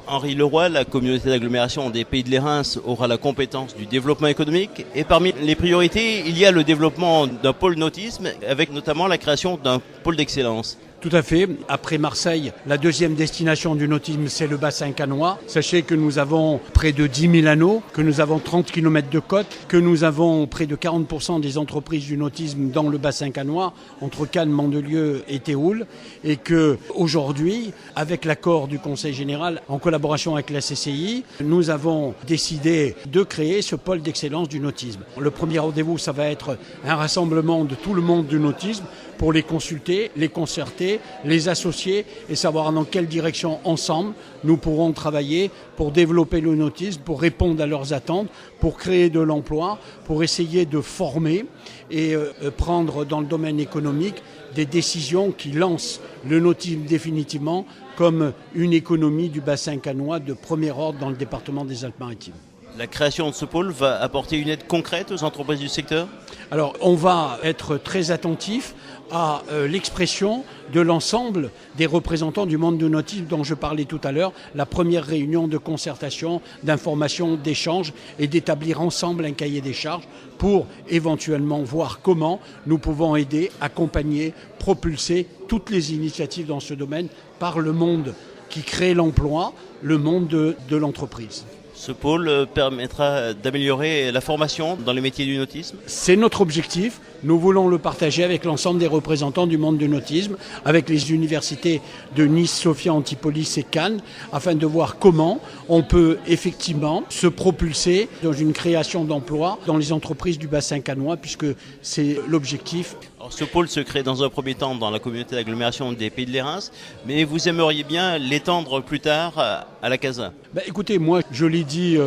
Henri Leroy, la communauté d'agglomération des Pays de l'Érins aura la compétence du développement économique. Et parmi les priorités, il y a le développement d'un pôle nautisme, avec notamment la création d'un pôle d'excellence. Tout à fait. Après Marseille, la deuxième destination du nautisme, c'est le bassin cannois. Sachez que nous avons près de 10 000 anneaux, que nous avons 30 km de côte, que nous avons près de 40% des entreprises du nautisme dans le bassin cannois, entre Cannes, Mandelieu et Théoul, et que aujourd'hui, avec l'accord du Conseil général, en collaboration avec la CCI, nous avons décidé de créer ce pôle d'excellence du nautisme. Le premier rendez-vous, ça va être un rassemblement de tout le monde du nautisme pour les consulter, les concerter, les associer et savoir dans quelle direction ensemble nous pourrons travailler pour développer le nautisme, pour répondre à leurs attentes, pour créer de l'emploi, pour essayer de former et prendre dans le domaine économique des décisions qui lancent le nautisme définitivement comme une économie du bassin cannois de premier ordre dans le département des Alpes-Maritimes. La création de ce pôle va apporter une aide concrète aux entreprises du secteur ? Alors, on va être très attentif à l'expression de l'ensemble des représentants du monde du nautisme dont je parlais tout à l'heure, la première réunion de concertation, d'information, d'échange et d'établir ensemble un cahier des charges pour éventuellement voir comment nous pouvons aider, accompagner, propulser toutes les initiatives dans ce domaine par le monde qui crée l'emploi, le monde de l'entreprise. Ce pôle permettra d'améliorer la formation dans les métiers du nautisme ? C'est notre objectif. Nous voulons le partager avec l'ensemble des représentants du monde du nautisme, avec les universités de Nice, Sofia, Antipolis et Cannes, afin de voir comment on peut effectivement se propulser dans une création d'emplois dans les entreprises du bassin cannois, puisque c'est l'objectif. Alors, ce pôle se crée dans un premier temps dans la communauté d'agglomération des Pays de l'Érins, mais vous aimeriez bien l'étendre plus tard à la CASA ? Écoutez, moi je l'ai dit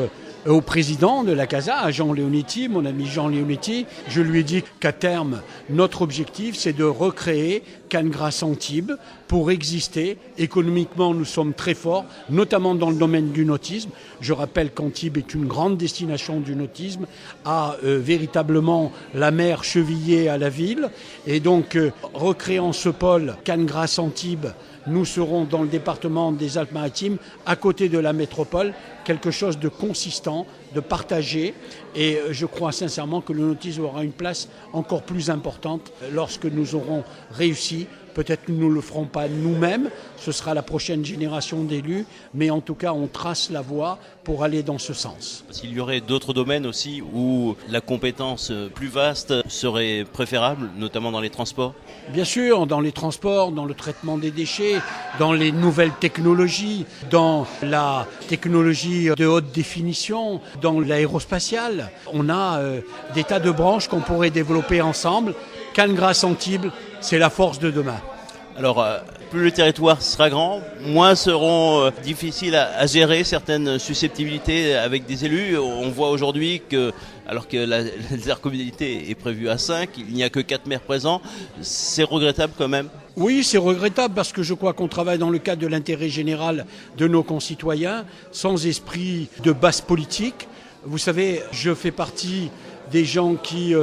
au président de la CASA, à Jean Leonetti, mon ami Jean Leonetti, je lui ai dit qu'à terme, notre objectif c'est de recréer Cannes-Grasse-Antibes pour exister. Économiquement, nous sommes très forts, notamment dans le domaine du nautisme. Je rappelle qu'Antibes est une grande destination du nautisme, a véritablement la mer chevillée à la ville. Et donc, recréant ce pôle Cannes-Grasse-Antibes, nous serons dans le département des Alpes-Maritimes, à côté de la métropole, quelque chose de consistant, de partagé. Et je crois sincèrement que le nautisme aura une place encore plus importante lorsque nous aurons réussi. Peut-être que nous ne le ferons pas nous-mêmes, ce sera la prochaine génération d'élus, mais en tout cas on trace la voie pour aller dans ce sens. S'il y aurait d'autres domaines aussi où la compétence plus vaste serait préférable, notamment dans les transports ? Bien sûr, dans les transports, dans le traitement des déchets, dans les nouvelles technologies, dans la technologie de haute définition, dans l'aérospatiale. On a des tas de branches qu'on pourrait développer ensemble. Cannes-Grasse-Antibes, c'est la force de demain. Alors, plus le territoire sera grand, moins seront difficiles à gérer certaines susceptibilités avec des élus. On voit aujourd'hui que, alors que l'intercommunalité est prévue à 5, il n'y a que 4 maires présents. C'est regrettable quand même. Oui, c'est regrettable parce que je crois qu'on travaille dans le cadre de l'intérêt général de nos concitoyens, sans esprit de basse politique. Vous savez, je fais partie des gens qui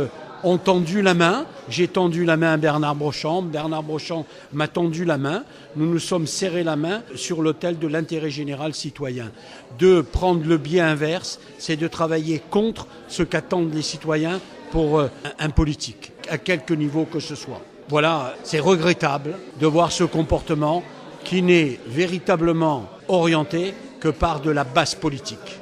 ont tendu la main. J'ai tendu la main à Bernard Brochant. Bernard Brochant m'a tendu la main. Nous nous sommes serrés la main sur l'autel de l'intérêt général citoyen. De prendre le biais inverse, c'est de travailler contre ce qu'attendent les citoyens pour un politique, à quelque niveau que ce soit. Voilà, c'est regrettable de voir ce comportement qui n'est véritablement orienté que par de la basse politique.